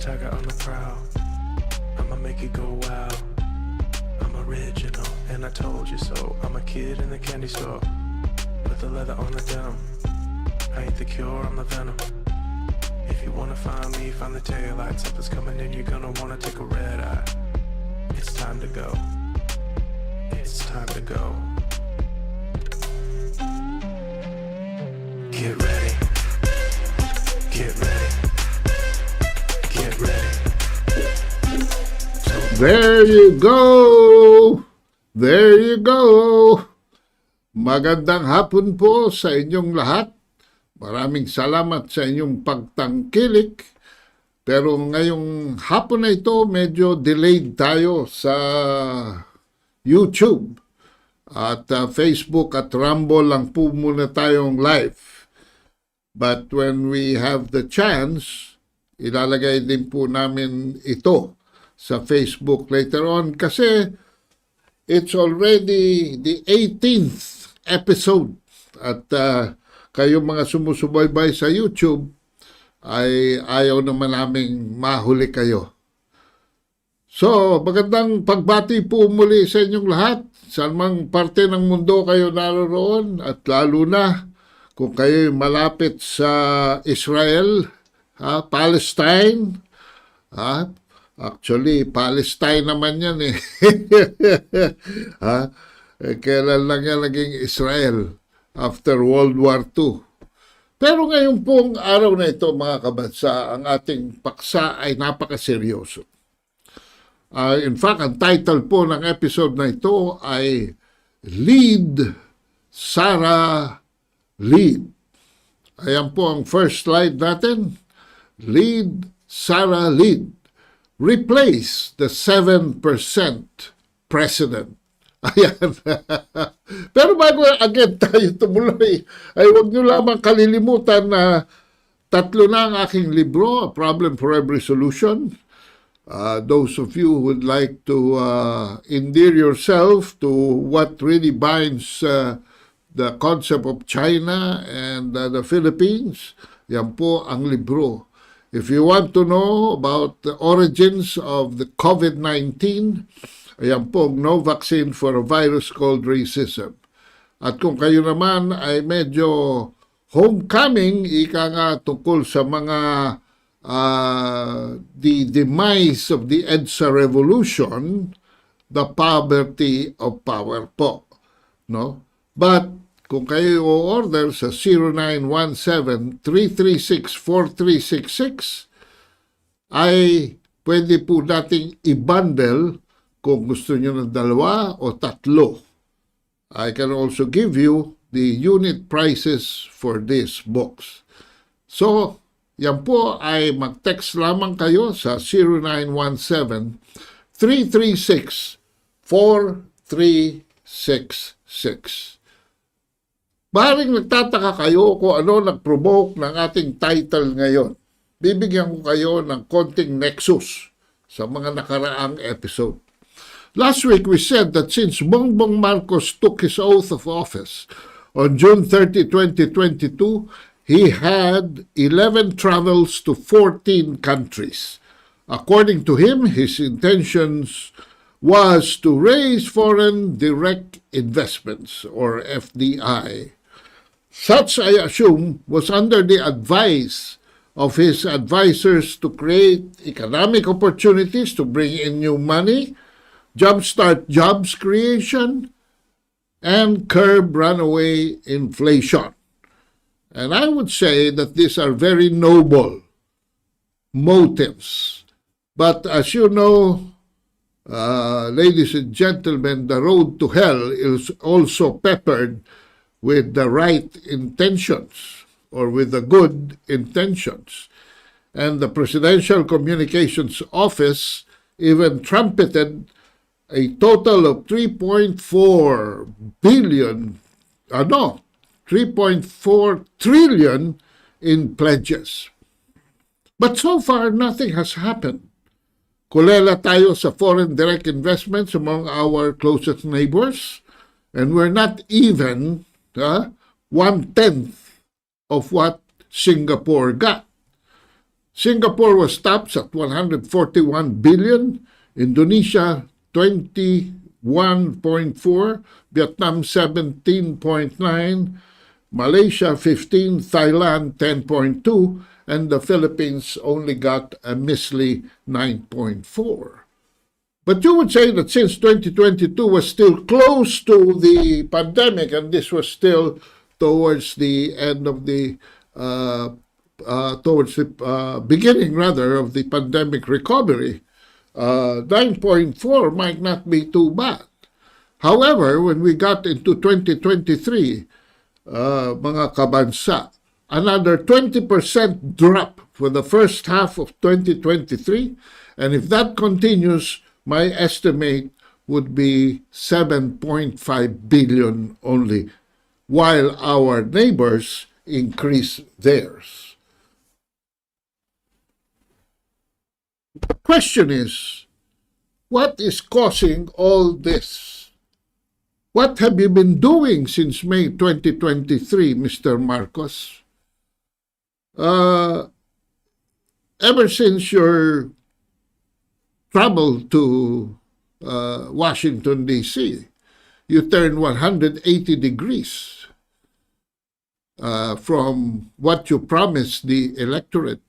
Chugga on the prowl. I'ma make it go wild. I'm original, and I told you so. I'm a kid in the candy store with the leather on the denim. I ain't the cure, I'm the venom. If you wanna find me, find the taillights. Something's coming in, you're gonna wanna take a red eye. It's time to go. It's time to go. Get ready. Get ready. Get ready. There you go! There you go! Magandang hapon po sa inyong lahat. Maraming salamat sa inyong pagtangkilik. Pero ngayong hapon na ito, medyo delayed tayo sa YouTube. At Facebook at Rumble lang po muna tayong live. But when we have the chance, ilalagay din po namin ito sa Facebook later on kasi it's already the 18th episode at kayo mga sumusubaybay sa YouTube ay ayaw naman naming mahuli kayo. So, magandang pagbati po muli sa inyong lahat. Saan mang parte ng mundo kayo naroon at lalo na kung kayo malapit sa Israel, Palestine, actually, Palestine naman yan eh. Kailan lang yan naging Israel after World War II. Pero ngayon pong araw na ito, mga kabansa, ang ating paksa ay napakaseryoso. In fact, ang title po ng episode na ito ay Lead, Sara, Lead. Ayan po ang first slide natin. Lead, Sara, Lead. Replace the 7% president. Ayan. Pero bago again tayo tumuloy, ay huwag nyo lamang kalilimutan na tatlo na ang aking libro, A Problem for Every Solution. Those of you who would like to endear yourself to what really binds the concept of China and the Philippines, yan po ang libro. If you want to know about the origins of the COVID-19, ayan po, no vaccine for a virus called racism. At kung kayo naman ay medyo homecoming, ika nga tungkol sa mga the demise of the EDSA revolution, the poverty of power po. No? But kung kayo o-order sa 0917-336-4366, ay pwede po nating i-bundle kung gusto nyo ng dalawa o tatlo. I can also give you the unit prices for this box. So, yan po ay mag-text lamang kayo sa 0917-336-4366. Maaaring nagtataka kayo kung ano nag-provoke ng ating title ngayon. Bibigyan ko kayo ng konting nexus sa mga nakaraang episode. Last week we said that since Bongbong Marcos took his oath of office on June 30, 2022, he had 11 travels to 14 countries. According to him, his intentions was to raise foreign direct investments, or FDI. Such, I assume, was under the advice of his advisors to create economic opportunities to bring in new money, jumpstart jobs creation, and curb runaway inflation. And I would say that these are very noble motives. But as you know, ladies and gentlemen, the road to hell is also peppered with the right intentions or with the good intentions. And the Presidential Communications Office even trumpeted a total of 3.4 trillion in pledges. But so far, nothing has happened. Kulela tayo sa foreign direct investments among our closest neighbors, and we're not even 1/10 of what Singapore got. Singapore was tops at 141 billion, Indonesia 21.4, Vietnam 17.9, Malaysia 15, Thailand 10.2, and the Philippines only got a measly 9.4. But you would say that since 2022 was still close to the pandemic, and this was still towards the end of the beginning rather of the pandemic recovery, 9.4 might not be too bad. However, when we got into 2023, mga kabansa, another 20% drop for the first half of 2023, and if that continues, my estimate would be 7.5 billion only, while our neighbors increase theirs. The question is, what is causing all this? What have you been doing since May 2023, Mr. Marcos? Ever since your travel to Washington, D.C., you turned 180 degrees from what you promised the electorate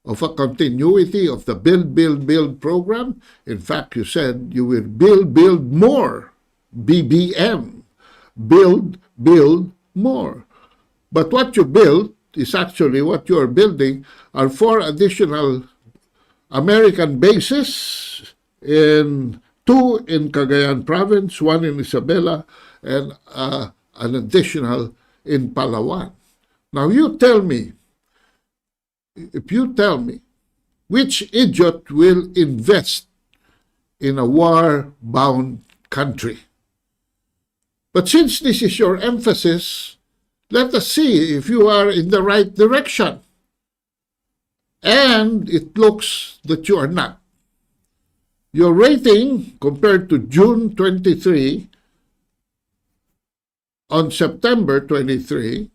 of a continuity of the Build, Build, Build program. In fact, you said you will build more. BBM. Build, build more. But what you built is actually what you are building are 4 additional American bases, in 2 in Cagayan province, 1 in Isabela, and an additional in Palawan. Now you tell me, which idiot will invest in a war-bound country? But since this is your emphasis, let us see if you are in the right direction. And it looks that you are not. Your rating compared to June 23 on September 23,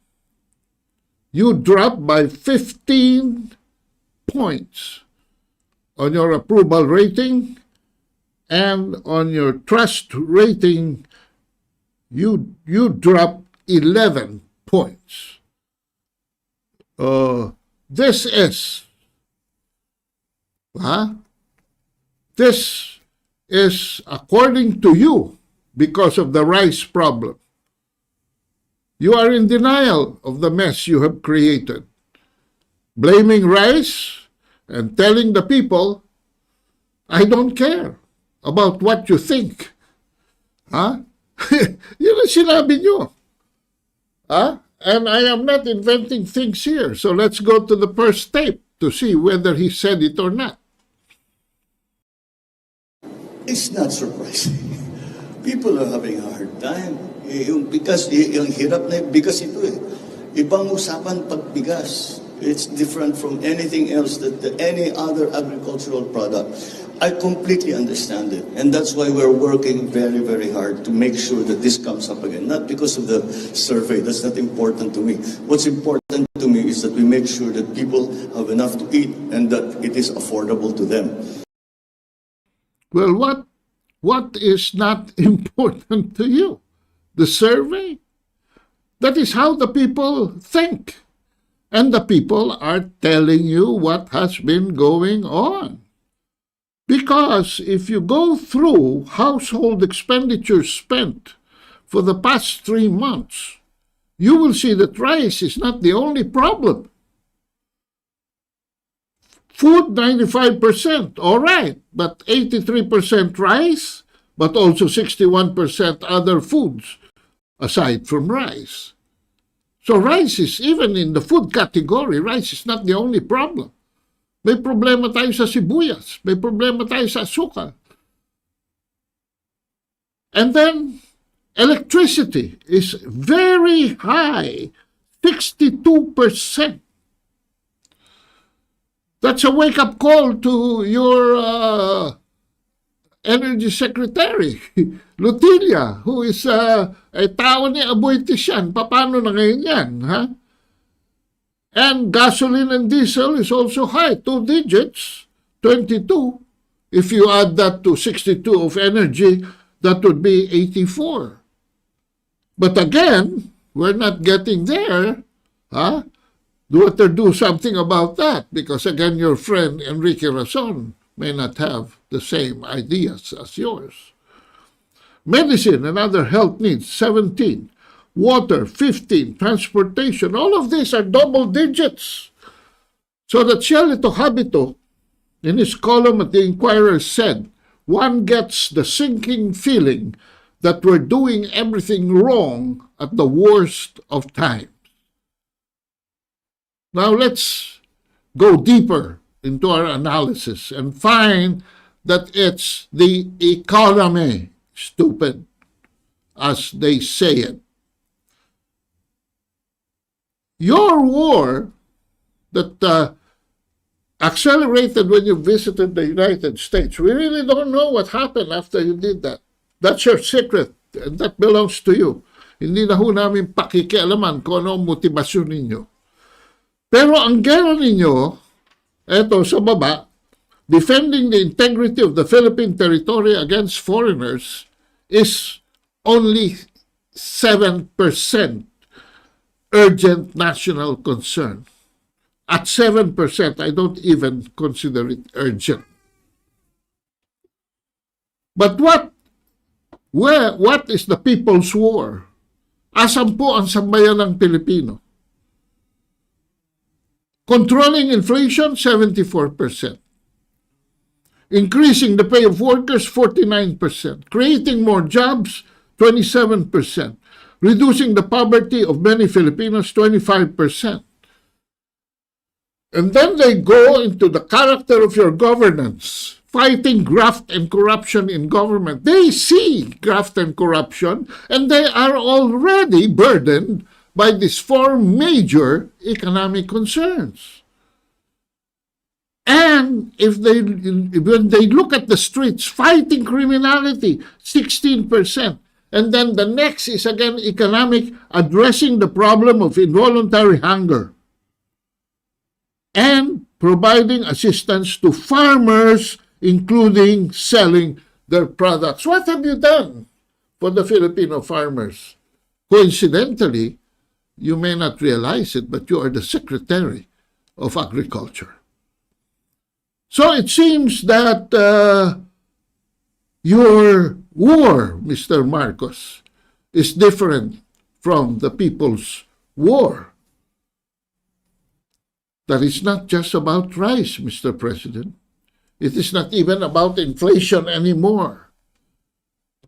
you dropped by 15 points on your approval rating, and on your trust rating, you dropped 11 points. This is according to you because of the rice problem. You are in denial of the mess you have created, blaming rice and telling the people, I don't care about what you think. Yun ang sinabi nyo. And I am not inventing things here. So let's go to the first tape to see whether he said it or not. It's not surprising. People are having a hard time. Because yung hirap na bigas ito eh. Ibang usapan pag bigas. It's different from anything else, any other agricultural product. I completely understand it. And that's why we're working very, very hard to make sure that this comes up again. Not because of the survey. That's not important to me. What's important to me is that we make sure that people have enough to eat and that it is affordable to them. Well, what is not important to you? The survey? That is how the people think. And the people are telling you what has been going on. Because if you go through household expenditures spent for the past 3 months, you will see that rice is not the only problem. Food, 95%, all right, but 83% rice, but also 61% other foods, aside from rice. So rice is, even in the food category, rice is not the only problem. May problema tayo sa sibuyas, may problema tayo sa asukal. And then, electricity is very high, 62%. That's a wake-up call to your Energy Secretary, Lutilia, who is a tao ni Aboitian. Paano na ngayon yan? Ha? And gasoline and diesel is also high, 2 digits, 22. If you add that to 62 of energy, that would be 84. But again, we're not getting there. Huh? Do something about that, because again, your friend Enrique Razon may not have the same ideas as yours. Medicine and other health needs, 17. Water, 15. Transportation, all of these are double digits. So that Cielito Habito, in his column at the Inquirer, said, one gets the sinking feeling that we're doing everything wrong at the worst of times. Now let's go deeper into our analysis and find that it's the economy, stupid, as they say it. Your war that accelerated when you visited the United States, we really don't know what happened after you did that. That's your secret, and that belongs to you. Hindi na ho namin pakikialaman kung ano ang motibasyon ninyo. Pero ang gera ninyo, eto sa baba, defending the integrity of the Philippine territory against foreigners is only 7% urgent national concern. At 7%, I don't even consider it urgent. But what is the people's war? Asan po ang sambayan ng Pilipino? Controlling inflation, 74%. Increasing the pay of workers, 49%. Creating more jobs, 27%. Reducing the poverty of many Filipinos, 25%. And then they go into the character of your governance, fighting graft and corruption in government. They see graft and corruption, and they are already burdened by these 4 major economic concerns. And when they look at the streets, fighting criminality, 16%. And then the next is again economic, addressing the problem of involuntary hunger and providing assistance to farmers, including selling their products. What have you done for the Filipino farmers? Coincidentally, you may not realize it, but you are the Secretary of Agriculture. So it seems that your war, Mr. Marcos, is different from the people's war. That is not just about rice, Mr. President. It is not even about inflation anymore.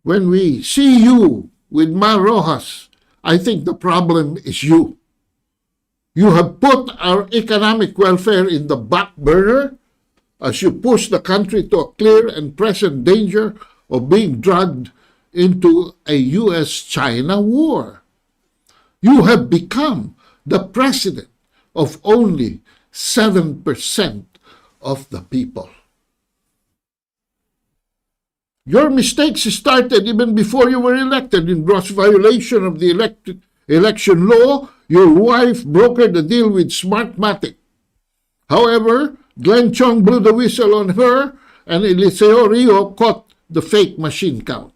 When we see you with Ma Rojas, I think the problem is you. You have put our economic welfare in the back burner as you push the country to a clear and present danger of being dragged into a U.S.-China war. You have become the president of only 7% of the people. Your mistakes started even before you were elected. In gross violation of the election law, your wife brokered the deal with Smartmatic. However, Glenn Chong blew the whistle on her, and Eliseo Rio caught the fake machine count.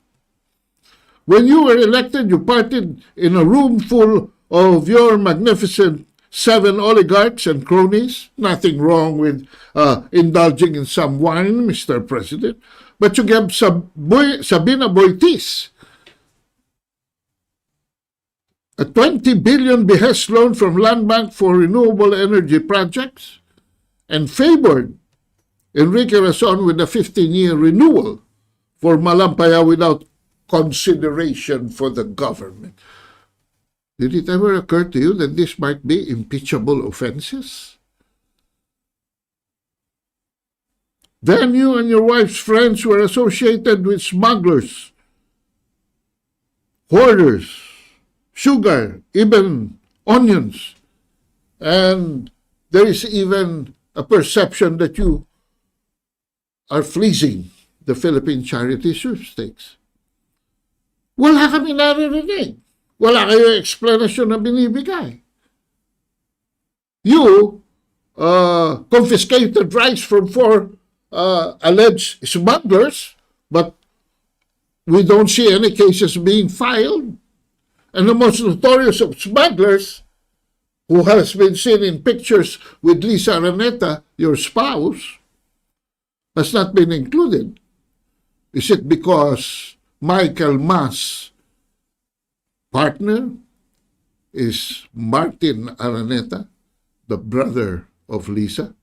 When you were elected, you partied in a room full of your magnificent 7 oligarchs and cronies. Nothing wrong with indulging in some wine, Mr. President. But you gave Sabina Boitis a 20 billion behest loan from Land Bank for renewable energy projects and favored Enrique Razon with a 15-year renewal for Malampaya without consideration for the government. Did it ever occur to you that this might be impeachable offenses? Then you and your wife's friends were associated with smugglers, hoarders, sugar, even onions. And there is even a perception that you are fleecing the Philippine charity sweepstakes. Wala kami naririnig. Wala kayong explanation na binibigay. you confiscated rice from 4 alleged smugglers, but we don't see any cases being filed. And the most notorious of smugglers, who has been seen in pictures with Lisa Araneta, your spouse, has not been included. Is it because Michael Mas' partner is Martin Araneta, the brother of Lisa?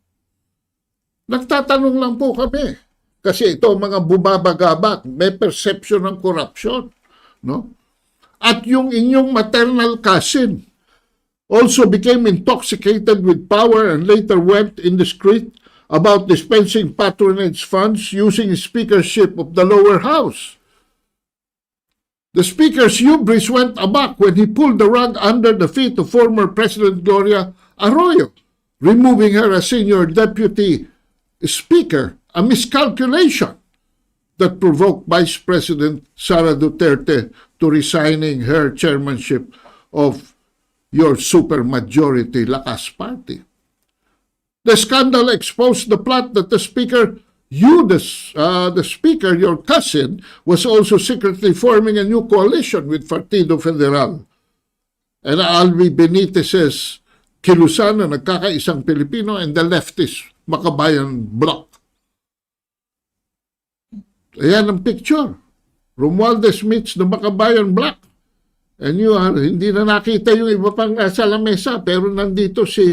Nagtatanong lang po kami. Kasi ito mga bumabagabak, may perception ng corruption. No? At yung inyong maternal cousin also became intoxicated with power and later went indiscreet about dispensing patronage funds using his speakership of the lower house. The speaker's hubris went amok when he pulled the rug under the feet of former President Gloria Arroyo, removing her as senior deputy speaker, a miscalculation that provoked Vice President Sara Duterte to resigning her chairmanship of your supermajority Lakas Party. The scandal exposed the plot that the speaker, the speaker, your cousin, was also secretly forming a new coalition with Partido Federal. And Alvi Benitez's kilusan na nagkakaisang Pilipino and the leftist Makabayan Bloc. Ayan ang picture. Romualdez meets the Makabayan Bloc. And hindi na nakita yung iba pang nasa lamesa, pero nandito si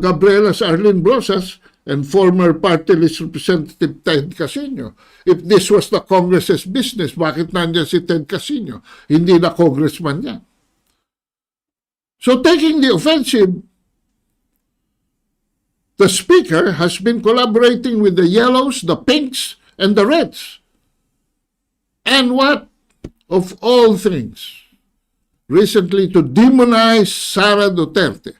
Gabriela Arlene Brosas and former party list representative Ted Casino. If this was the Congress's business, bakit nandiyan si Ted Casino? Hindi na congressman niya. So taking the offensive, the speaker has been collaborating with the yellows, the pinks, and the reds. And what, of all things, recently to demonize Sara Duterte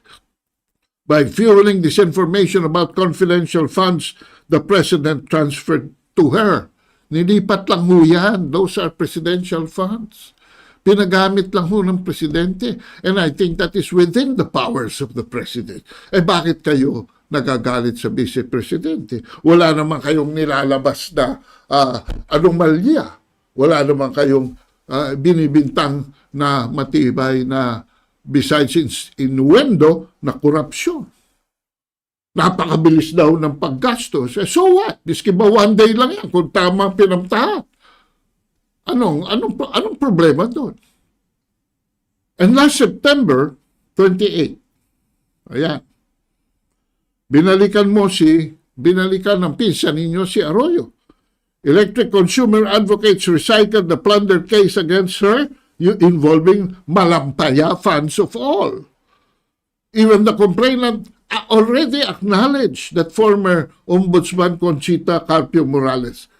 by fueling disinformation about confidential funds the president transferred to her. Nilipat lang ho yan. Those are presidential funds. Pinagamit lang ho ng presidente. And I think that is within the powers of the president. Eh bakit kayo nagagalit sa vice-presidente? Wala naman kayong nilalabas na anomalya. Wala naman kayong binibintang na matibay na besides innuendo na korupsyon. Napakabilis daw ng paggastos. So what? Diski ba one day lang yan kung tama pinamtahan? Anong problema doon? And last September 28, ayan, binalikan ng pinsan ninyo si Arroyo. Electric consumer advocates recycled the plunder case against her involving malampaya funds of all. Even the complainant already acknowledged that former Ombudsman Conchita Carpio Morales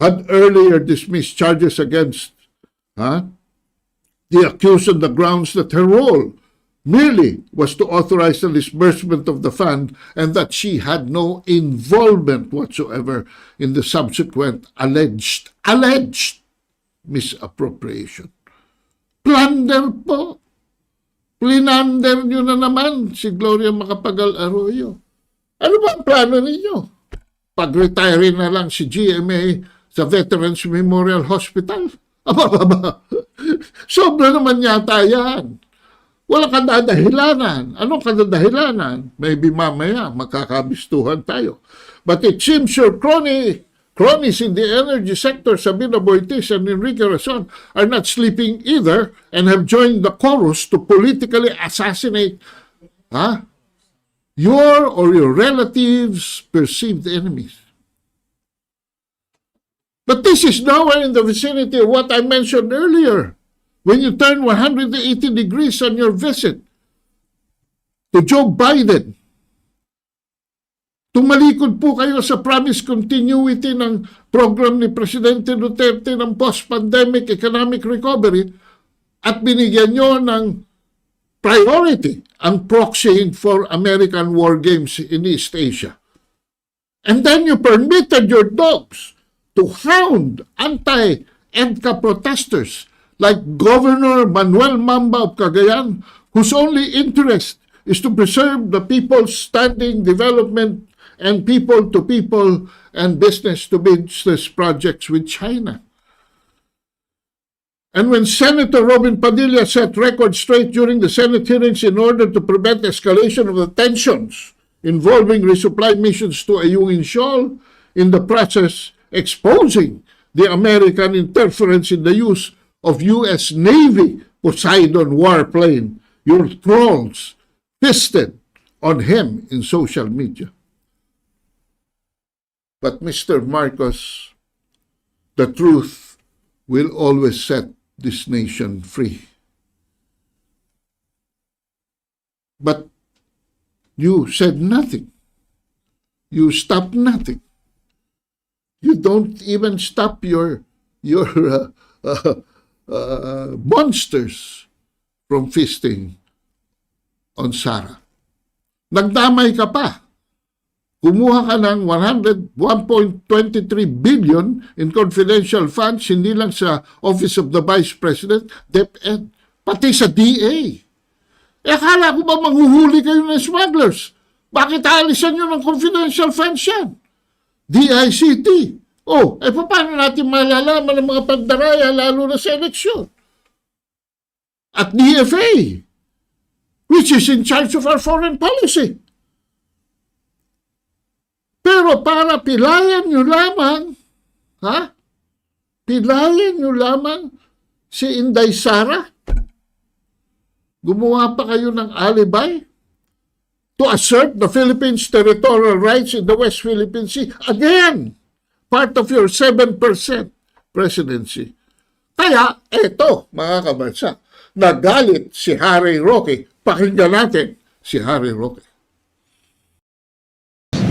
had earlier dismissed charges against the accused on the grounds that her role merely was to authorize the disbursement of the fund and that she had no involvement whatsoever in the subsequent alleged misappropriation. Plunder po. Plinander nyo na naman si Gloria Macapagal Arroyo. Ano ba ang plano ninyo? Pag-retire na lang si GMA sa Veterans Memorial Hospital? Sobra naman yata yan. Wala kadadahilanan. Anong kadadahilanan? Maybe mamaya magkakabistuhan tayo. But it seems your cronies in the energy sector, Sabina Boitis and Enrique Razon, are not sleeping either and have joined the chorus to politically assassinate your or your relatives' perceived enemies. But this is nowhere in the vicinity of what I mentioned earlier. When you turn 180 degrees on your visit to Joe Biden, tumalikod po kayo sa promise continuity ng program ni Presidente Duterte ng post-pandemic economic recovery at binigyan nyo ng priority ang proxying for American war games in East Asia. And then you permitted your dogs to hound anti-EDCA protesters like Governor Manuel Mamba of Cagayan, whose only interest is to preserve the people's standing, development, and people-to-people and business-to-business projects with China. And when Senator Robin Padilla set records straight during the Senate hearings in order to prevent escalation of the tensions involving resupply missions to Ayungin Shoal, in the process exposing the American interference in the use of U.S. Navy Poseidon warplane, your trolls feasted on him in social media. But Mr. Marcos, the truth will always set this nation free. But you said nothing. You stopped nothing. You don't even stop your monsters from feasting on Sara. Nagdamay ka pa. Kumuha ka ng 1.23 billion in confidential funds, hindi lang sa Office of the Vice President, DepEd, pati sa DA. Akala ko ba manghuhuli kayo ng smugglers? Bakit aalisan nyo ng confidential funds yan? DICT. Paano natin malalaman ng mga pagdaraya lalo na sa eleksyon? At DFA, which is in charge of our foreign policy. Pero para pilayan nyo lamang, pilayan nyo lamang si Inday Sara, gumawa pa kayo ng alibi to assert the Philippines' territorial rights in the West Philippine Sea. Again, part of your 7% presidency. Kaya, eto, mga kabansa, nagalit si Harry Roque. Pakinggan natin si Harry Roque.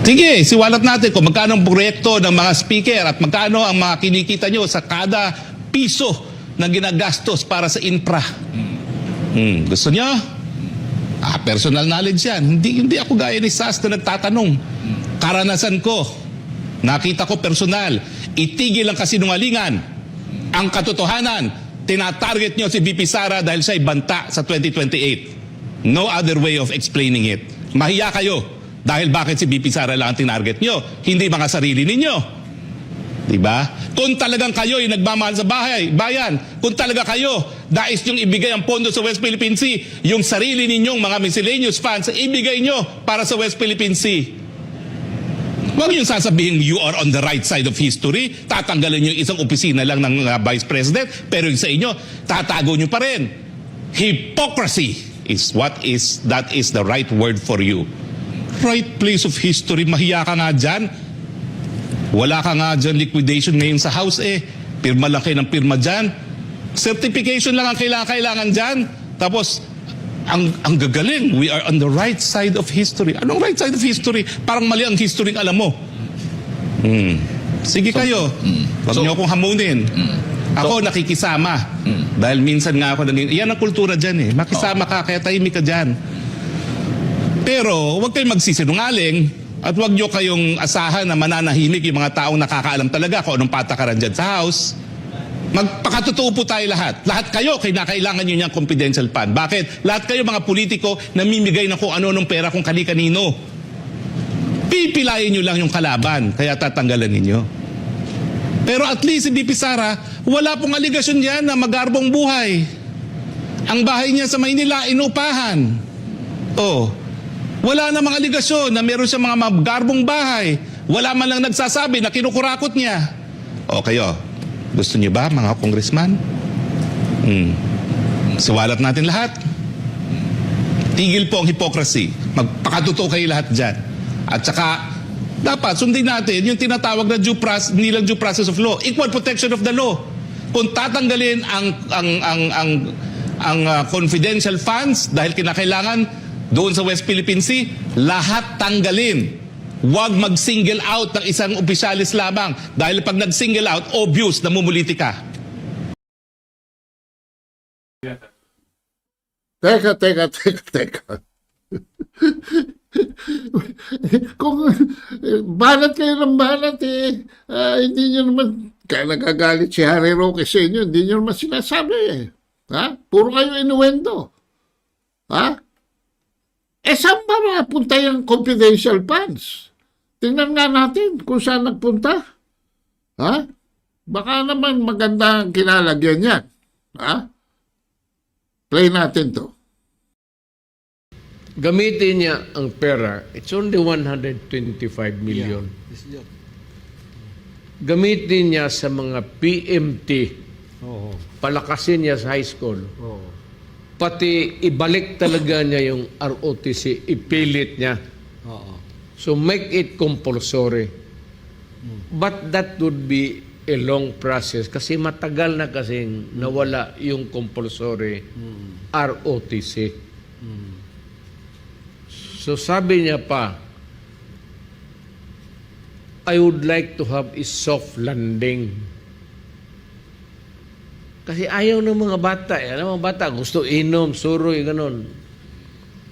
Sige, siwalat natin kung magkano ang proyekto ng mga speaker at magkano ang mga kinikita nyo sa kada piso na ginagastos para sa infra. Gusto nyo? Personal knowledge yan. Hindi ako gaya ni Sas na nagtatanong. Karanasan ko. Nakita ko personal. Itigil ang kasinungalingan. Ang katotohanan, tinatarget nyo si VP Sara dahil siya'y banta sa 2028. No other way of explaining it. Mahiya kayo. Dahil bakit si VP Sara lang ang tinarget nyo? Hindi mga sarili ninyo. Diba? Kung talagang kayo ay nagmamahal sa bayan, kung talaga kayo, dais nyong ibigay ang pondo sa West Philippine Sea, yung sarili ninyong mga miscellaneous funds, ibigay nyo para sa West Philippine Sea. Huwag yung sasabihin you are on the right side of history, tatanggalin yung isang opisina lang ng Vice President, pero yung sa inyo, tatago nyo pa rin. Hypocrisy that is the right word for you. Right place of history, mahiya ka nga dyan. Wala ka nga dyan liquidation ngayon sa House Pirma lang kayo ng pirma dyan. Certification lang ang kailangan dyan. Tapos, ang gagaling, we are on the right side of history. Anong right side of history? Parang mali ang history alam mo. Sige kayo. Huwag niyo akong hamunin. Ako nakikisama. Dahil minsan nga ako yan ang kultura dyan Makisama ka, kaya tahimik ka dyan. Pero huwag kayong magsisinungaling at huwag nyo kayong asahan na mananahimik yung mga taong nakakaalam talaga kung anong patakaran dyan sa House. Magpakatotoo po tayo lahat. Lahat kayo, kailangan nyo niyang confidential fund. Bakit? Lahat kayo mga politiko namimigay na kung ano-anong pera kung kani-kanino. Pipilayin nyo lang yung kalaban, kaya tatanggalan ninyo. Pero at least si VP Sara, wala pong aligasyon yan na magarbong buhay. Ang bahay niya sa Maynila, inupahan. Wala namang aligasyon na meron siya mga magarbong bahay. Wala man lang nagsasabi na kinukurakot niya. Kayo, gusto niyo ba mga congressman? Siwalat natin lahat. Tigil po ang hypocrisy. Magpakatotoo kayo lahat dyan. At saka, dapat sundin natin yung tinatawag na hindi lang due process of law, equal protection of the law. Kung tatanggalin ang confidential funds dahil kinakailangan doon sa West Philippine Sea, lahat tanggalin. Huwag mag-single out ng isang opisyalis lamang. Dahil pag nag-single out, obvious na mumuliti ka. Teka. Kung banat kayo ng banat hindi nyo naman, kaya nagagalit si Harry Roque sa inyo, hindi nyo naman sinasabi Puro kayo inuwendo. Saan ba napunta yung confidential funds? Tingnan nga natin kung saan nagpunta. Ha? Baka naman maganda ang kinalagyan yan. Ha? Play natin to. Gamitin niya ang pera. It's only 125 million. Gamitin niya sa mga PMT. Palakasin niya sa high school. Pati ibalik talaga niya yung ROTC. Ipilit niya. So make it compulsory. But that would be a long process kasi matagal na kasing nawala yung compulsory ROTC. So sabi niya pa, I would like to have a soft landing. Kasi ayaw ng mga bata. Alam mga bata, gusto inom, suroy, ganun.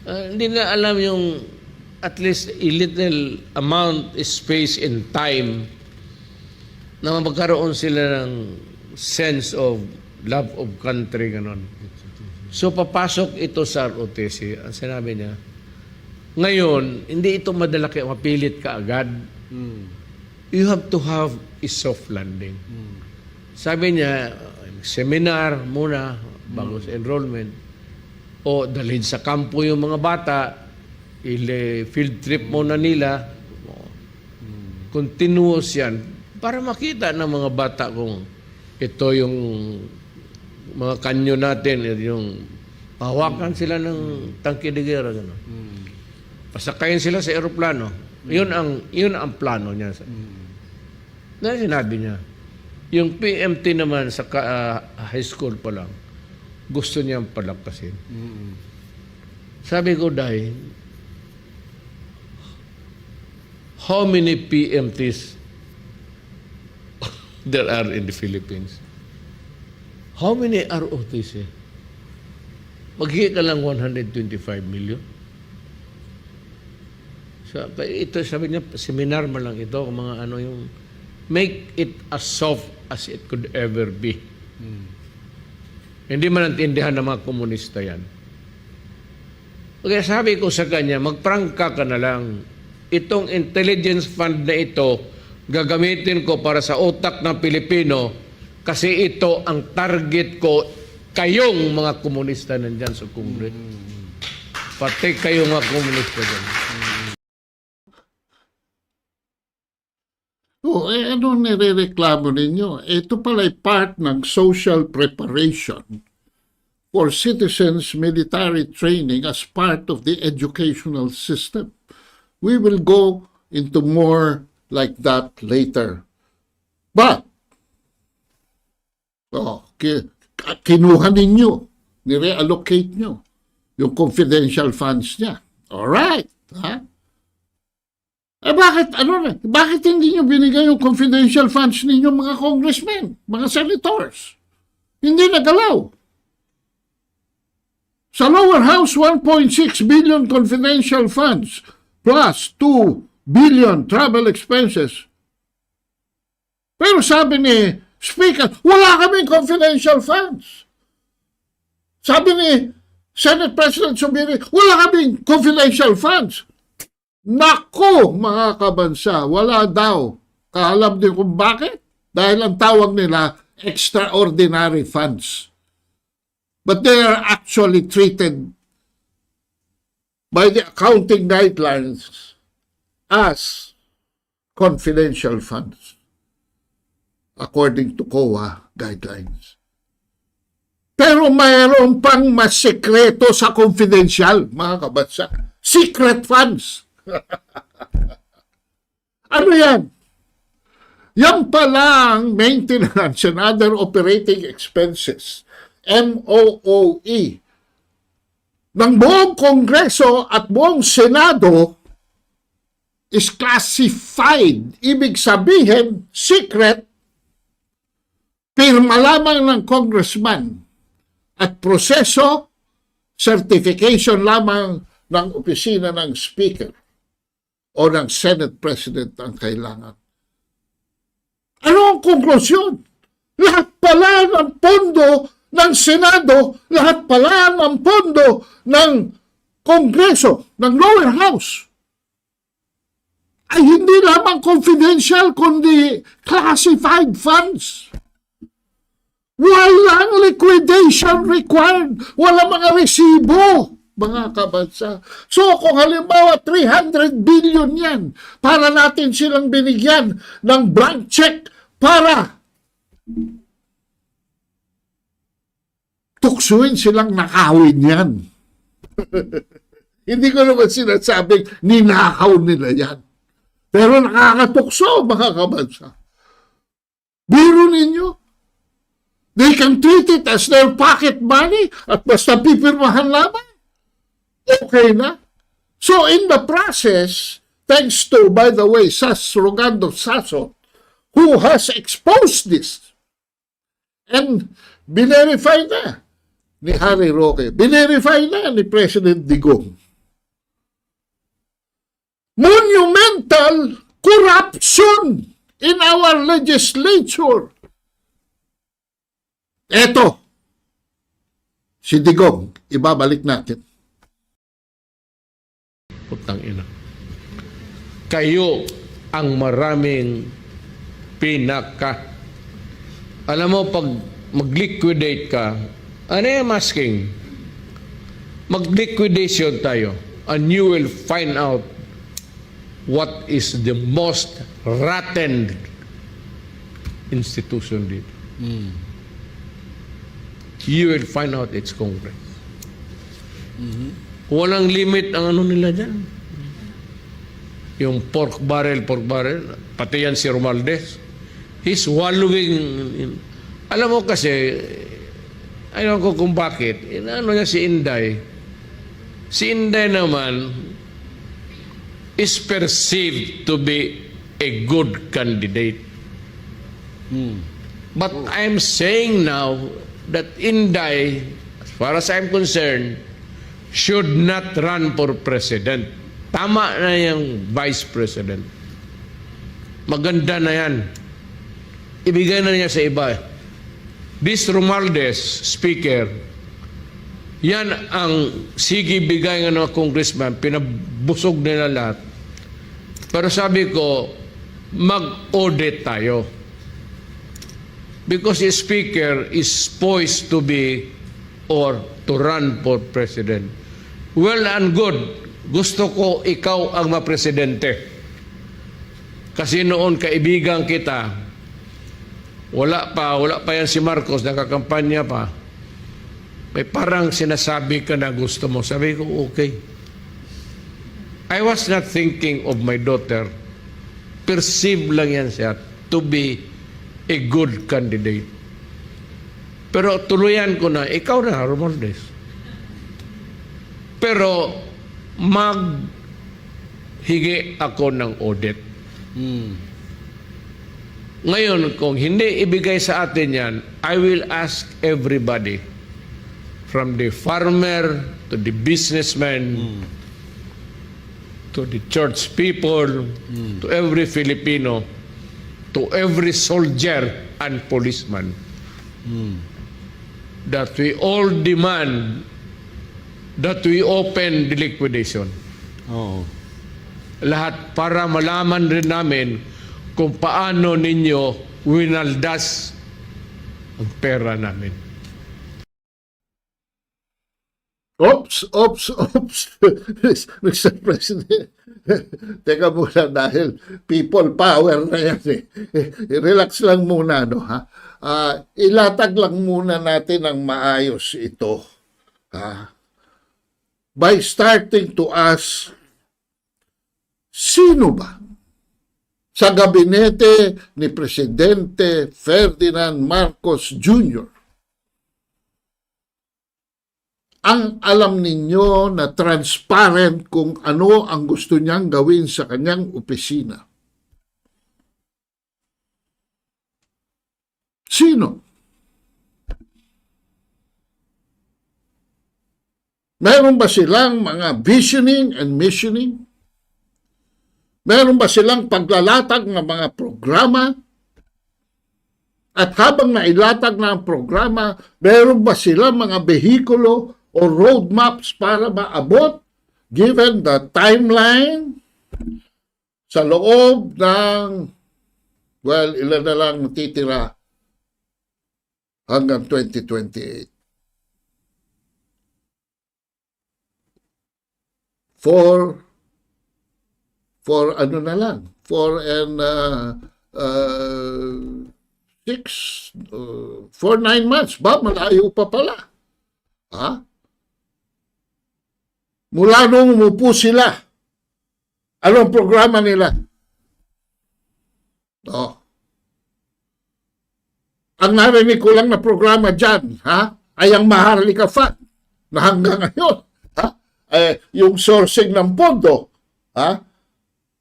Hindi na alam yung at least a little amount, space, and time na magkaroon sila ng sense of love of country, ganun. So papasok ito sa ROTC. Ang sinabi niya, ngayon, hindi ito madalaki, mapilit ka agad. You have to have a soft landing. Sabi niya, seminar muna bago sa enrollment o dalhin sa kampo yung mga bata, field trip muna nila, continuous yan para makita ng mga bata kung ito yung mga kanyo natin, yung pahawakan sila ng tangke de guerra, gano'n. Pasakayin sila sa eroplano. Yun ang plano niya. Na sinabi niya, yung PMT naman sa high school pa lang, gusto niyang palakasin. Sabi ko, Day, how many PMTs there are in the Philippines? How many ROTC? Maghihi ka lang 125 million. So, ito, sabi niya, seminar man lang ito, mga ano yung, make it as soft as it could ever be. Hindi man naintindihan ng mga komunista yan. Kaya sabi ko sa kanya, magprangka ka na lang. Itong intelligence fund na ito, gagamitin ko para sa utak ng Pilipino kasi ito ang target ko, kayong mga komunista nandyan sa Congress. Pati kayong mga komunista dyan. Ano nirereklamo ninyo? Ito pala ay part ng social preparation for citizens' military training as part of the educational system. We will go into more like that later. But, kinuha ninyo, nire-allocate nyo yung confidential funds niya. Alright, ha? Bakit hindi nyo binigay yung confidential funds ninyo mga congressmen, mga senators? Hindi nagalaw. Sa lower house, 1.6 billion confidential funds plus 2 billion travel expenses. Pero sabi ni Speaker, wala kaming confidential funds. Sabi ni Senate President Subiri, wala kaming confidential funds. Naku, mga kabansa, wala daw. Kaalam din kung bakit? Dahil ang tawag nila, extraordinary funds. But they are actually treated by the accounting guidelines as confidential funds according to COA guidelines. Pero mayroon pang mas sekreto sa confidential, mga kabansa. Secret funds. Ano yan? Yan palang maintenance and other operating expenses, MOOE, ng buong Kongreso at buong Senado is classified. Ibig sabihin, secret, pirma lamang ng congressman at proseso, certification lamang ng opisina ng Speaker o ng Senate President ang kailangan. Ano ang konklusyon? Lahat pala ng pondo ng Senado, lahat pala ng pondo ng Kongreso, ng lower house, ay hindi lamang confidential, kundi classified funds. Walang liquidation required. Walang mga resibo, mga kabansa. So kung halimbawa 300 billion yan, para natin silang binigyan ng blank check para tuksuin silang nakawin yan. Hindi ko naman sinasabing ninakaw nila yan. Pero nakakatukso, mga kabansa. Biro ninyo. They can treat it as their pocket money at basta pipirmahan lamang. Okay na. So in the process, thanks to, by the way, Rogando Sasso, who has exposed this, and binerify na ni Harry Roque, binerify na ni President Digong. Monumental corruption in our legislature. Eto, si Digong, ibabalik natin. Putang ina. Kayo ang maraming pinaka. Alam mo, pag mag-liquidate ka, ano yung masking? Mag-liquidation tayo and you will find out what is the most rotten institution dito. You will find out it's Congress. Walang limit ang ano nila dyan. Yung pork barrel, pati yan si Romualdez. He's wallowing in... Alam mo kasi, ayaw ko kung bakit, ano niya si Inday. Si Inday naman is perceived to be a good candidate. But I'm saying now that Inday, as far as I'm concerned, should not run for president. Tama na yung vice president. Maganda na yan. Ibigay na niya sa iba. This Romualdez, speaker, yan ang sige bigay ng mga congressman, pinabusog nila lahat. Pero sabi ko, mag-audit tayo. Because the speaker is poised to be or to run for president. Well and good. Gusto ko ikaw ang mapresidente. Kasi noon kaibigan kita, wala pa yan si Marcos, nakakampanya pa. May parang sinasabi ka na gusto mo. Sabi ko, okay. I was not thinking of my daughter. Perceive lang yan siya to be a good candidate. Pero tuluyan ko na, ikaw na, Romualdez. Pero maghigi ako ng audit. Ngayon, kung hindi ibigay sa atin yan, I will ask everybody, from the farmer to the businessman, to the church people, to every Filipino, to every soldier and policeman, that we all demand that we open the liquidation. Lahat para malaman rin namin kung paano ninyo winaldas ang pera namin. Oops. Mr. President. Teka muna dahil people power na yan eh. Relax lang muna, no, ha? Ilatag lang muna natin ang maayos ito. By starting to ask, sino ba sa gabinete ni Presidente Ferdinand Marcos Jr. ang alam ninyo na transparent kung ano ang gusto niyang gawin sa kanyang opisina? Sino? Meron ba silang mga visioning and missioning? Meron ba silang paglalatag ng mga programa? At habang nailatag na ang programa, meron ba silang mga behikulo o roadmaps para maabot given the timeline, sa loob ng, well, ilan na lang titira hanggang 2028. For ano na lang, 9 months, ba? Malayo pa pala. Ha? Mula nung umupo sila, anong programa nila? Oh. Ang narinig ko lang na programa dyan, ha? Ay ang Maharlika Fund na hanggang ngayon, ha? Yung sourcing ng pondo, ha?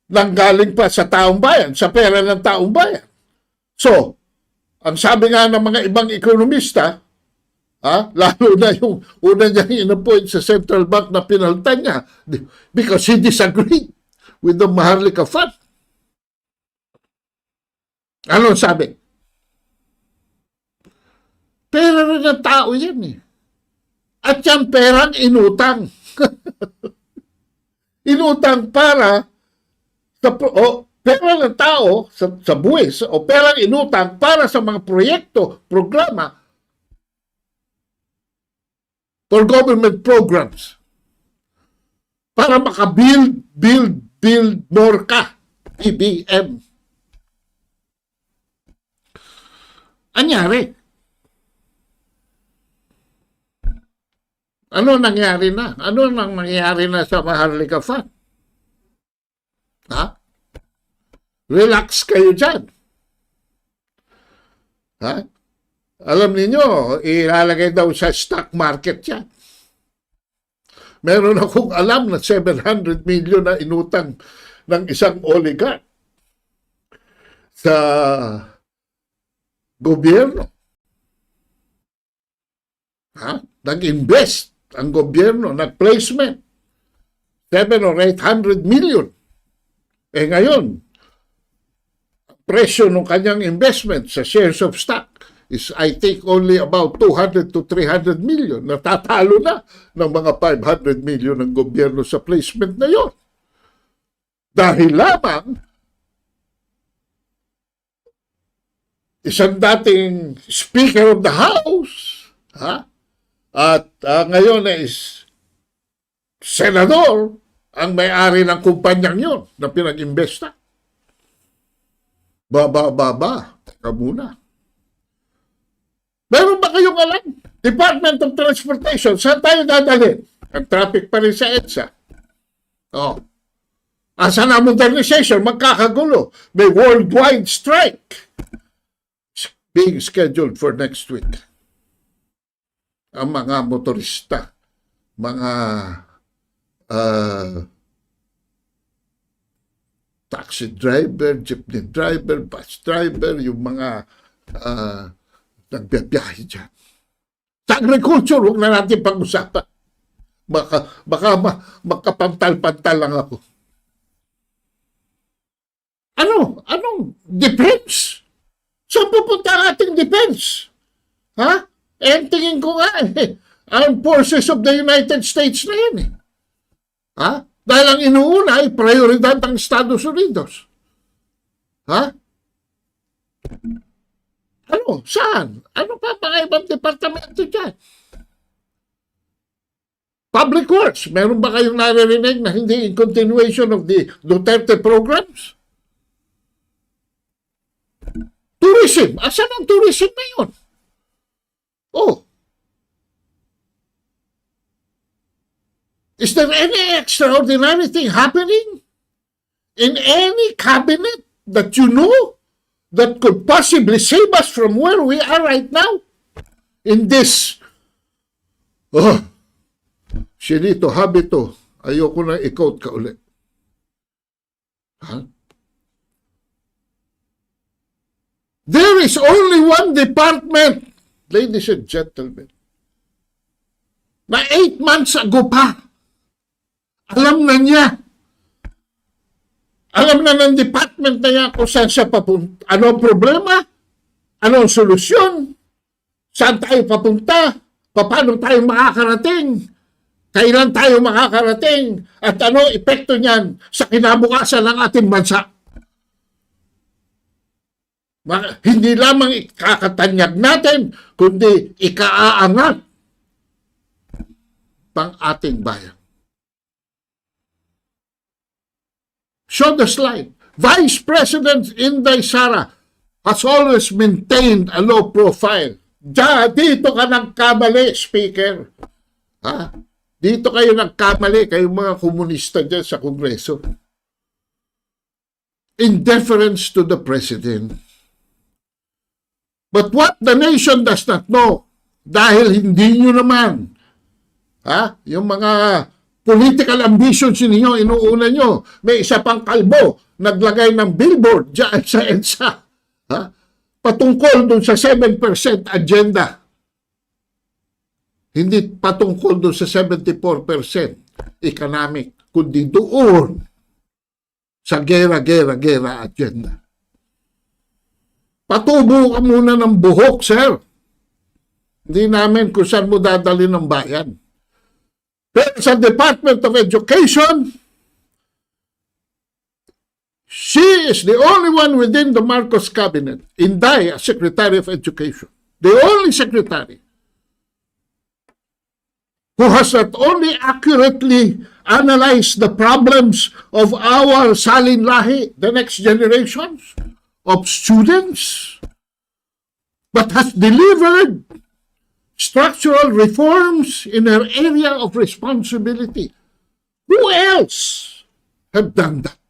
Nanggaling pa sa taong bayan, sa pera ng taong bayan. So, ang sabi nga ng mga ibang ekonomista, lalo na yung una niyang in-appoint sa central bank na pinaltan niya because he disagreed with the Maharlika Fund. Ano sabi? Pera rin ng tao yan eh. At yung perang inutang. Inutang para pera ng tao sa buwis o perang inutang para sa mga proyekto, programa for government programs para maka-build more ka, BBM. Anyari? Ano nangyari na? Ano nang nangyari na sa Maharlika Fund? Ha? Relax kayo dyan. Ha? Alam niyo, ilalagay daw sa stock market yan. Meron akong alam na 700 million na inutang ng isang oligarch sa gobyerno. Ha? Nag-invest ang gobyerno, nag-placement. 700 or 800 million. Ngayon, presyo ng kanyang investment sa shares of stock is I think only about 200 to 300 million. Natatalo na ng mga 500 million ng gobyerno sa placement na yon. Dahil lamang isang dating Speaker of the House, at ngayon is senador ang may-ari ng kumpanyang yun na pinag-imbesta. Teka muna. Meron ba kayong alam? Department of Transportation, saan tayo dadalhin? Ang traffic pa rin sa EDSA. Asa na modernization? Magkakagulo. May worldwide strike being scheduled for next week. Ang mga motorista, mga taxi driver, jeepney driver, bus driver, yung mga nagbibiyahe dyan. Sa agriculture, huwag na natin pag-usapan. Baka makapantal-pantal lang ako. Anong defense? Saan pupunta ang ating defense? Ha? Tingin ko nga ang forces of the United States na yan eh. Ha? Dahil ang inuuna ay prioridad ng Estados Unidos. Ha? Saan? Ano pa mga ibang departamento dyan? Public Works, meron ba kayong naririnig na hindi in continuation of the Duterte programs? Tourism, asan ang tourism na yun? Is there any extraordinary thing happening in any cabinet that you know that could possibly save us from where we are right now? In this, Shinito, habito, ayoko na i-quote ka ulit. There is only one department, ladies and gentlemen, na 8 months ago pa, alam na niya. Alam na ng department na niya kung saan siya papunta. Ano ang problema? Ano ang solusyon? Saan tayo papunta? Paano tayo makakarating? Kailan tayo makakarating at ano epekto niyan sa kinabukasan ng ating bansa? Hindi lamang ikakatanyag natin, kundi ikaaangat pang ating bayan. Show the slide. Vice President Inday Sara has always maintained a low profile. Dito ka nagkamali, Speaker. Ha? Dito kayo nagkamali, kayong mga komunista dyan sa Kongreso. In deference to the President. But what the nation does not know, dahil hindi nyo naman, yung mga political ambitions ninyo, inuuna nyo, may isa pang kalbo, naglagay ng billboard dyan sa EDSA, patungkol dun sa 7% agenda. Hindi patungkol doon sa 74% economic, kundi doon sa gera agenda. Patubo ka muna ng buhok, sir. Hindi namin kung saan mo dadali ng bayan. Pero sa Department of Education, she is the only one within the Marcos cabinet, Inday, as Secretary of Education. The only secretary who has not only accurately analyzed the problems of our salin lahi, the next generations of students, but has delivered structural reforms in her area of responsibility. Who else have done that?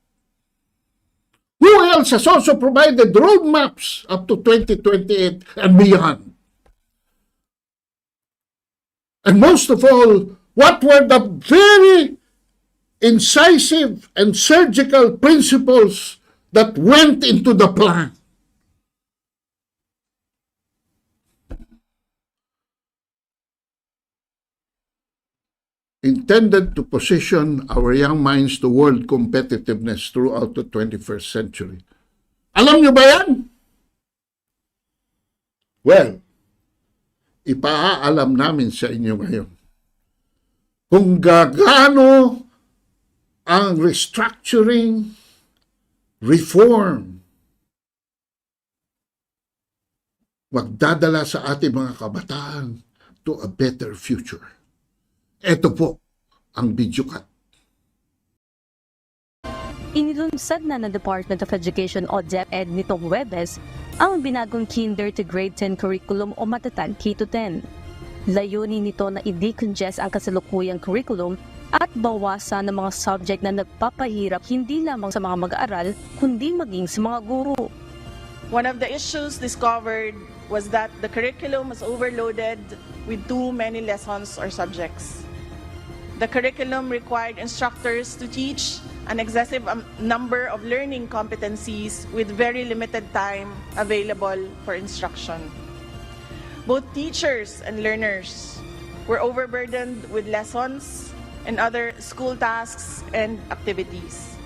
Who else has also provided roadmaps up to 2028 and beyond? And most of all, what were the very incisive and surgical principles that went into the plan? Intended to position our young minds to world competitiveness throughout the 21st century. Alam nyo ba yan? Well, ipaalam namin sa inyo ngayon kung gaano ang restructuring, reform, magdadala sa ating mga kabataan to a better future. Ito po ang video cut. Inilunsad na ng Department of Education o DepEd nitong Huwebes ang binagong Kinder to Grade 10 curriculum o matatag K-10. Layunin nito na i-decongest ang kasalukuyang curriculum at bawasan ng mga subject na nagpapahirap hindi lamang sa mga mag-aaral kundi maging sa mga guro. One of the issues discovered was that the curriculum was overloaded with too many lessons or subjects. The curriculum required instructors to teach an excessive number of learning competencies with very limited time available for instruction. Both teachers and learners were overburdened with lessons and other school tasks and activities.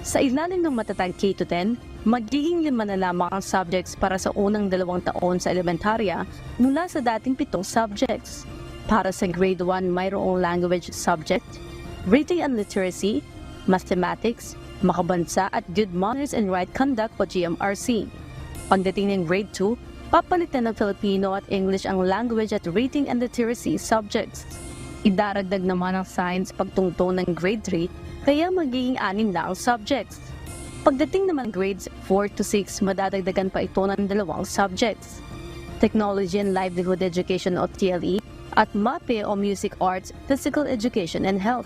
Sa ilalim ng matatag K-10, magiging 5 na lamang ang subjects para sa unang 2 taon sa elementarya mula sa dating 7 subjects. Para sa grade 1, mayroong language subject, reading and literacy, mathematics, makabansa at good manners and right conduct o GMRC. Pagdating ng grade 2, papalitan ng Filipino at English ang language at reading and literacy subjects. Idaragdag naman ang science pagtungtong ng grade 3, kaya magiging 6 na ang subjects. Pagdating naman grades 4 to 6, madadagdagan pa ito ng 2 subjects. Technology and Livelihood Education o TLE at MAPE o Music Arts, Physical Education and Health.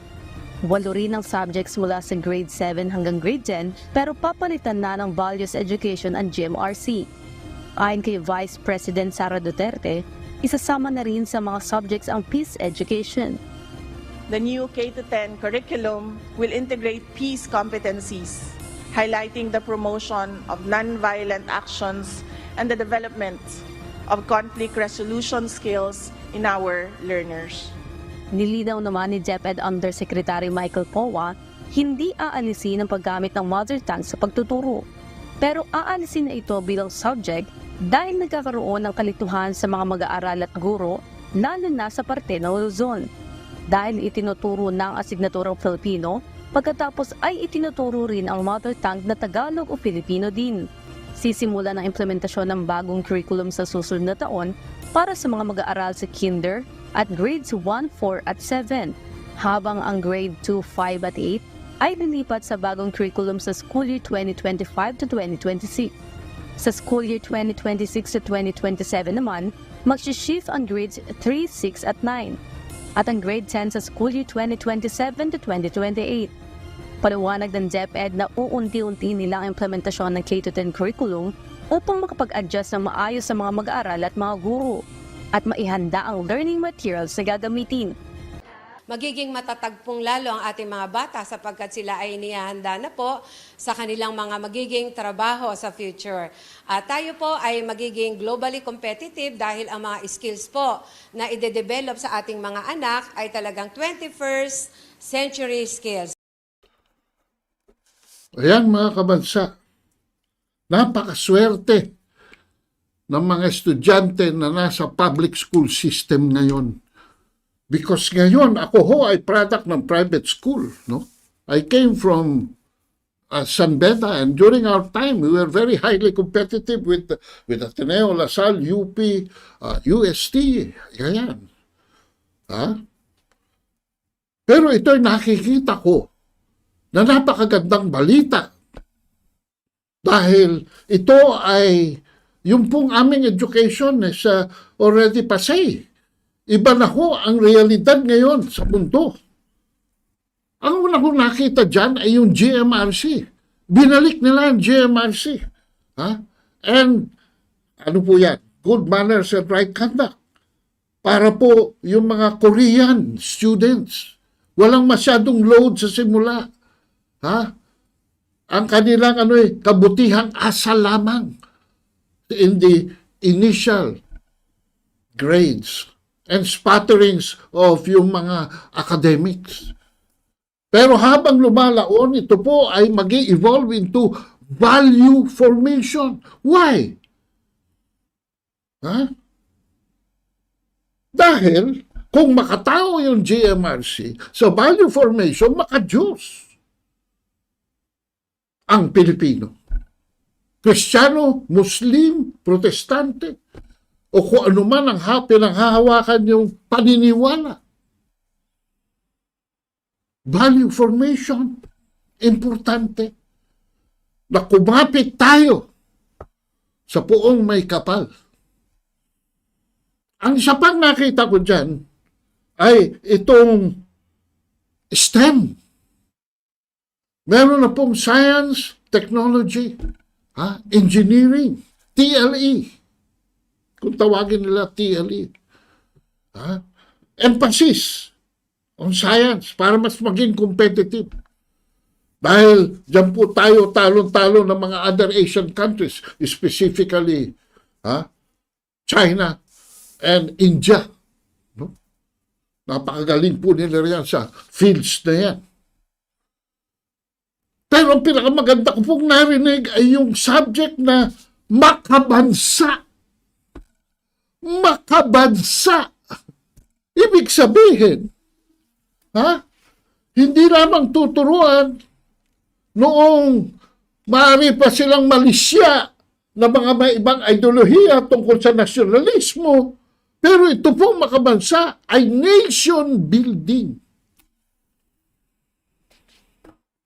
8 rin ang subjects mula sa grade 7 hanggang grade 10 pero papalitan na ng Values Education and GMRC. Ayon kay Vice President Sara Duterte, isasama na rin sa mga subjects ang Peace Education. The new K-10 curriculum will integrate peace competencies, highlighting the promotion of nonviolent actions and the development of conflict resolution skills in our learners. Nilinaw naman ni DepEd Undersecretary Michael Powa, hindi aalisin ang paggamit ng mother tongue sa pagtuturo. Pero aalisin na ito bilang subject dahil nagkakaroon ng kalituhan sa mga mag-aaral at guro, lalo na sa parte ng Luzon. dahil itinuturo ng asignaturang Filipino, pagkatapos ay itinuturo rin ang mother tongue na Tagalog o Filipino din. Sisimula ng implementasyon ng bagong curriculum sa susunod na taon para sa mga mag-aaral sa kinder at grades 1, 4 at 7, habang ang grade 2, 5 at 8 ay lilipat sa bagong curriculum sa school year 2025 to 2026. Sa school year 2026 to 2027 naman, mag-shift ang grades 3, 6 at 9, at ang grade 10 sa school year 2027 to 2028. Paliwanag ng DepEd na uunti-unti nila ang implementasyon ng K-10 curriculum upang makapag-adjust ng maayos sa mga mag-aaral at mga guro at maihanda ang learning materials na gagamitin. Magiging matatag pong lalo ang ating mga bata sapagkat sila ay inihahanda na po sa kanilang mga magiging trabaho sa future. At tayo po ay magiging globally competitive dahil ang mga skills po na ide-develop sa ating mga anak ay talagang 21st century skills. Ayan mga kabansa, napakaswerte ng mga estudyante na nasa public school system ngayon. Because ngayon, ako ho ay product ng private school. No? I came from San Beda, and during our time, we were very highly competitive with Ateneo, LaSalle, UP, UST. Ganyan. Pero ito'y nakikita ko na napakagandang balita. Dahil ito ay, yung pong aming education is already passé. Iba na ho ang realidad ngayon sa mundo. Ang una kong nakita dyan ay yung GMRC. Binalik nila ang GMRC. And ano po yan? Good manners and right conduct. Para po yung mga Korean students, walang masyadong load sa simula. Ang kanilang kabutihang asa lamang in the initial grades and spatterings of yung mga academics. Pero habang lumalaon, ito po ay mag-evolve into value formation. Why? Dahil kung makatao yung GMRC sa value formation, makadiyos ang Pilipino. Kristiyano, Muslim, Protestante, o kung ano man ang pinanghahawakan yung paniniwala. Value formation, importante. Na kumapit tayo sa puong may kapal. Ang isa pang nakita ko dyan ay itong STEM. Meron na pong science, technology, engineering, TLE. Kung tawagin nila TLE. Emphasis on science para mas maging competitive. Dahil dyan po tayo talon-talon ng mga other Asian countries, specifically China and India. No? Napakagaling po nila yan sa fields na yan. Pero ang pinakamaganda ko pong narinig ay yung subject na makabansa. Makabansa. Ibig sabihin, hindi lamang tuturuan noong maaari pa silang malisya na mga may ibang ideolohiya tungkol sa nasyonalismo, pero ito pong makabansa ay nation building.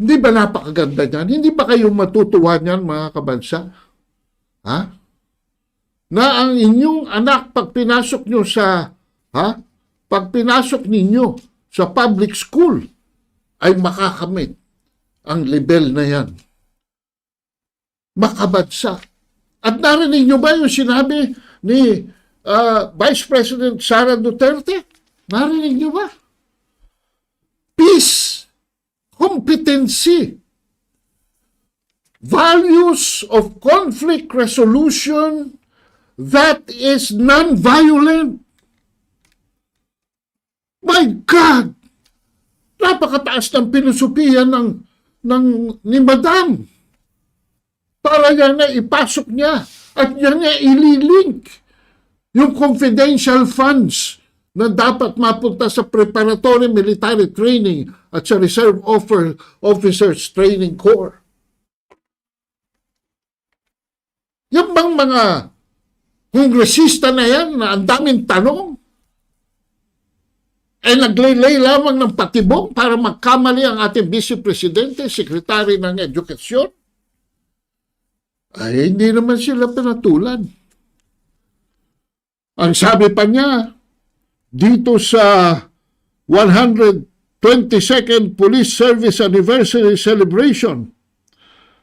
Hindi ba napakaganda niyan? Hindi ba kayo matutuwa niyan, mga kabansa? Na ang inyong anak, pag pinasok nyo sa, pag pinasok ninyo sa public school, ay makakamit ang level na yan. Makabansa. At narinig nyo ba yung sinabi ni Vice President Sara Duterte? Narinig nyo ba? Peace, competency, values of conflict resolution that is non-violent. My God! Napakataas ng pilosopiya ni Madam. Para yan na ipasok niya at yan niya ililink yung confidential funds na dapat mapunta sa preparatory military training at sa Reserve Officers Training Corps. Yung bang mga kongresista na yan na ang daming tanong, naglaylay lamang ng patibong para magkamali ang ating Vice Presidente, Secretary ng Edukasyon? Ay, hindi naman sila pinatulan. Ang sabi pa niya, dito sa 122nd Police Service Anniversary Celebration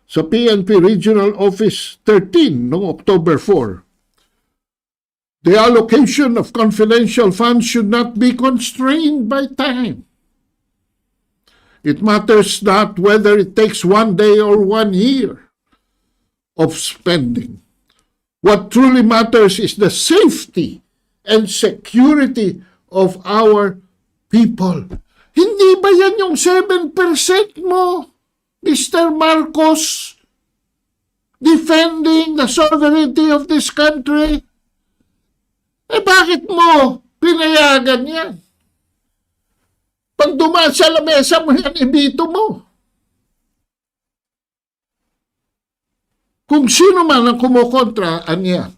sa PNP Regional Office 13 noong October 4, the allocation of confidential funds should not be constrained by time. It matters not whether it takes 1 day or 1 year of spending. What truly matters is the safety and security of our people. Hindi ba yan yung 7% mo, Mr. Marcos, defending the sovereignty of this country? Bakit mo pinayagan yan? Pag dumaan sa lamesa mo yan, ibito mo. Kung sino man ang kumukontra, anya,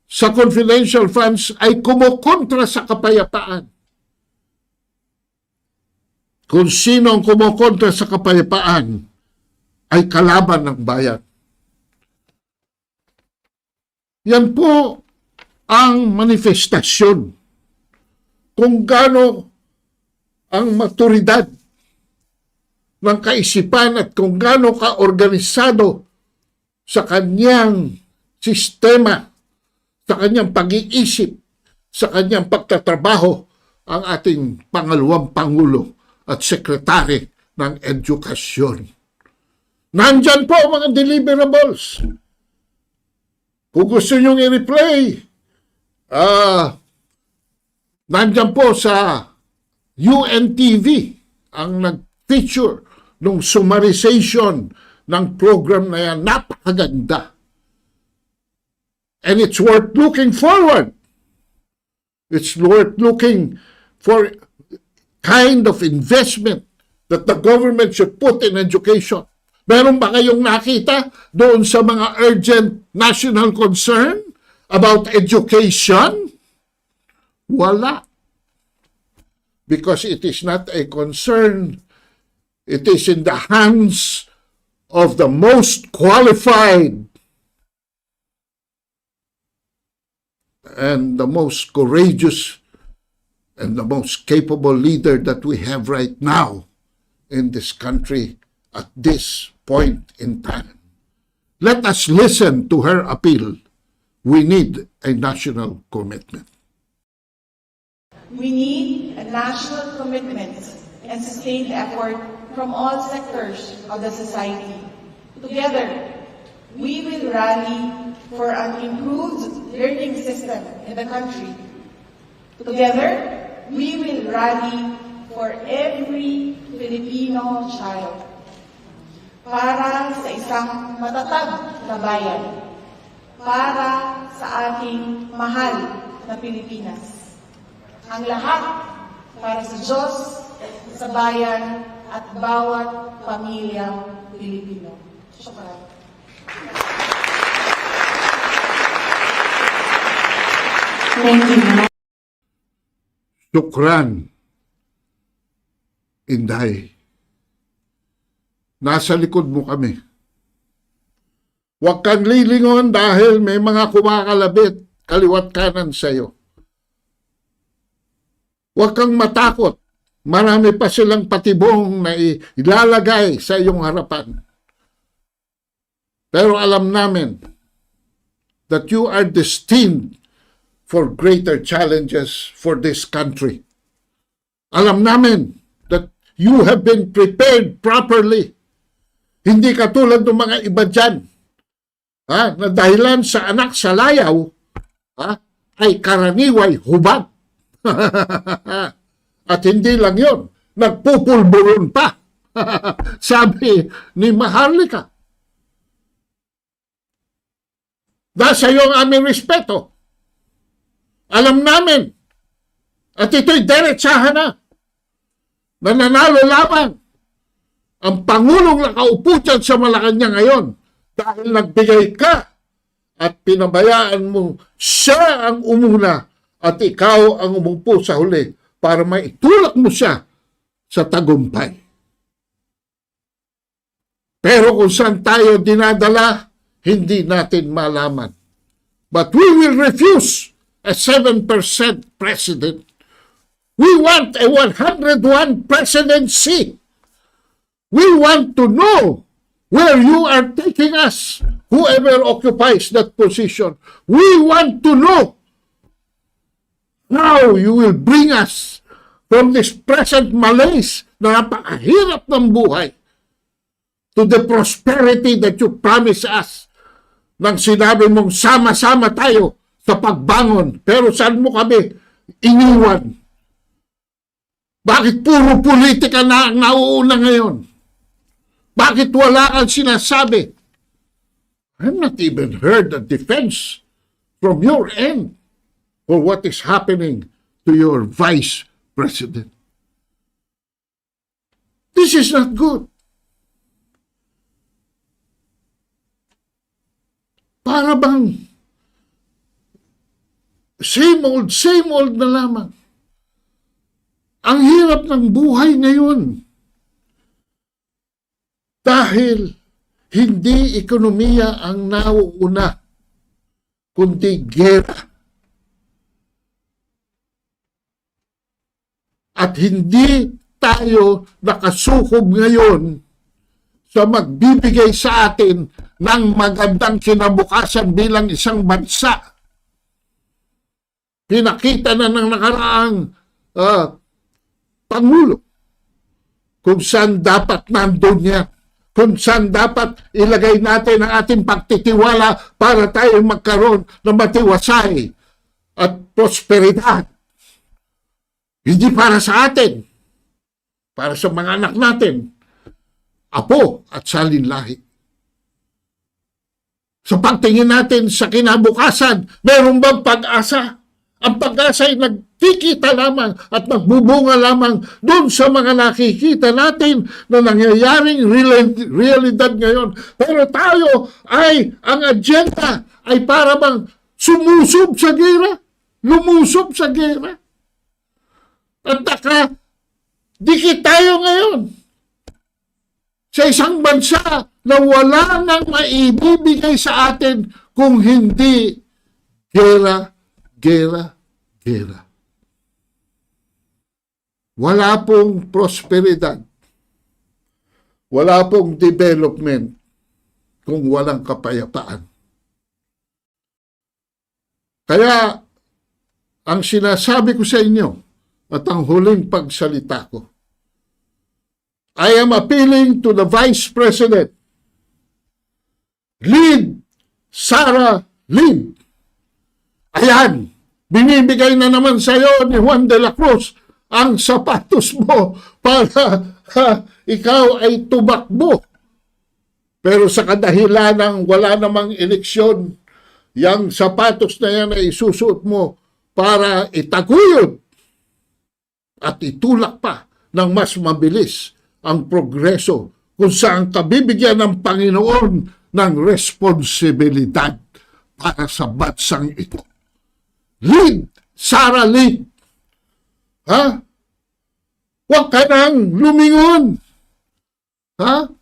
sa confidential funds ay kumukontra sa kapayapaan. Kung sino ang kumukontra sa kapayapaan ay kalaban ng bayan. Yan po ang manifestasyon kung gaano ang maturidad ng kaisipan at kung gaano ka-organisado sa kanyang sistema, sa kanyang pag-iisip, sa kanyang pagtatrabaho ang ating pangalawang Pangulo at Sekretary ng Edukasyon. Nandyan po mga deliverables. Kung gusto nyong i-replay, nandyan po sa UNTV ang nag-feature nung summarization ng program na yan. Napakaganda. And it's worth looking forward. It's worth looking for kind of investment that the government should put in education. Meron ba kayong nakita doon sa mga urgent national concern about education? Wala. Because it is not a concern. It is in the hands of the most qualified and the most courageous and the most capable leader that we have right now in this country at this point in time. Let us listen to her appeal. We need a national commitment. We need a national commitment and sustained effort from all sectors of the society. Together, we will rally for an improved learning system in the country. Together, we will rally for every Filipino child para sa isang matatag na bayan, para sa ating mahal na Pilipinas. Ang lahat para sa Diyos, sa bayan, at bawat pamilyang Pilipino. Shukran. Thank you. Shukran, Inday. Nasa likod mo kami. Huwag kang lilingon dahil may mga kumakalabit kaliwat kanan sa iyo. Huwag kang matakot. Marami pa silang patibong na ilalagay sa iyong harapan. Pero alam namin that you are destined for greater challenges for this country. Alam namin that you have been prepared properly. Hindi katulad ng mga iba dyan, na dahilan sa anak sa layaw, ay karaniway hubad. At hindi lang yon, nagpupulburon pa. Sabi ni Maharlika. Nasa iyo ang aming respeto. Alam namin At ito'y derechahan na. Nananalo lamang ang Pangulong nakaupo dyan sa Malacanang ngayon dahil nagbigay ka at pinabayaan mo siya ang umuna at ikaw ang umupo sa huli para maitulak mo siya sa tagumpay. Pero kung saan tayo dinadala, hindi natin malaman. But we will refuse a 7% president. We want a 101 presidency. We want to know where you are taking us, whoever occupies that position. We want to know how you will bring us from this present malaise na napakahirap ng buhay to the prosperity that you promise us nang sinabi mong sama-sama tayo sa pagbangon. Pero saan mo kami iniwan? Bakit puro politika na ang nauuna ngayon? Bakit wala kang sinasabi? I'm not even heard a defense from your end for what is happening to your vice president. This is not good. Para bang same old na lamang. Ang hirap ng buhay ngayon. Dahil hindi ekonomiya ang nauuna, kundi gera. At hindi tayo nakasukob ngayon sa magbibigay sa atin ng magandang kinabukasan bilang isang bansa. Pinakita na ng nakaraang Pangulo kung saan dapat nandun niya, kung saan dapat ilagay natin ang ating pagtitiwala para tayo magkaroon ng matiwasay at prosperidad. Hindi para sa atin, para sa mga anak natin, apo at salinlahi. Sa pagtingin natin sa kinabukasan, meron bang pag-asa? Ang pag-asa ay nagkikita lamang at nagbubunga lamang doon sa mga nakikita natin na nangyayaring realidad ngayon. Pero tayo ay, ang agenda ay para bang sumusob sa gera, lumusob sa gera. At dikit tayo ngayon sa isang bansa na wala nang maibibigay sa atin kung hindi gera. Wala pong prosperidad. Wala pong development kung walang kapayapaan. Kaya, ang sinasabi ko sa inyo at ang huling pagsalita ko, I am appealing to the Vice President. Lead, Sara, lead. Ayan, binibigay na naman sa iyo ni Juan de la Cruz ang sapatos mo para ikaw ay tumakbo. Pero sa kadahilan ng wala namang eleksyon, yung sapatos na yan ay isusuot mo para itaguyod at itulak pa ng mas mabilis ang progreso kung saan ka bibigyan ng Panginoon ng responsibilidad para sa bansang ito. Lead, Sara, lead. Ha? Huwag ka nang lumingon. Ha?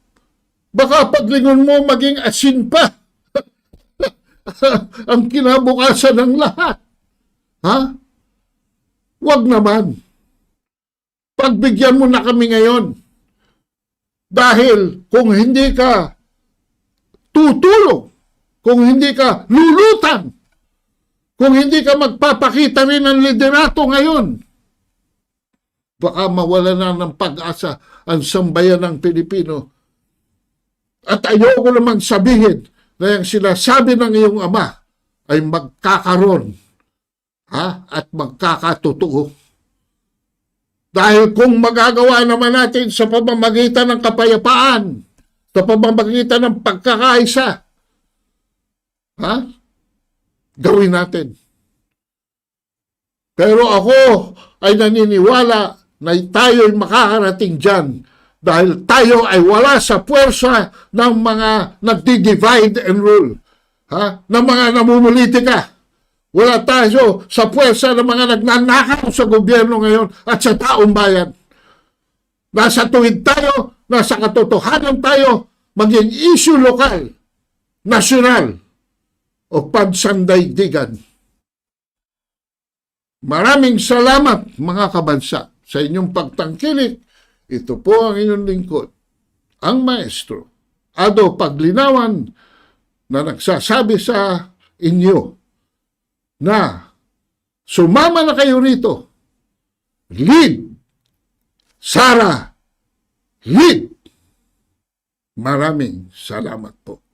Baka paglingon mo maging asin pa ang kinabukasan ng lahat. Ha? Huwag naman. Pagbigyan mo na kami ngayon. Dahil kung hindi ka tutulong, kung hindi ka lulutang, kung hindi ka magpapakita rin ng liderato ngayon, baka mawala na ng pag-asa ang sambayan ng Pilipino. At ayoko namang sabihin na yung sinasabi ng iyong ama ay magkakaroon at magkakatotoo. Dahil kung magagawa naman natin sa pamamagitan ng kapayapaan, sa pamamagitan ng pagkakaisa, gawin natin. Pero ako ay naniniwala na tayo'y makakarating dyan dahil tayo ay wala sa puwersa ng mga nagdi-divide and rule, ng mga namumulitika. Wala tayo sa puwersa ng mga nagnanakaw sa gobyerno ngayon at sa taong bayan. Nasa tuwid tayo, nasa katotohanan tayo, maging issue lokal, nasyonal, o pansandaigdigan. Maraming salamat mga kabansa sa inyong pagtangkilik. Ito po ang inyong lingkod, ang Maestro, Ado Paglinawan, na nagsasabi sa inyo na sumama na kayo rito. Lead! Sara! Lead! Maraming salamat po.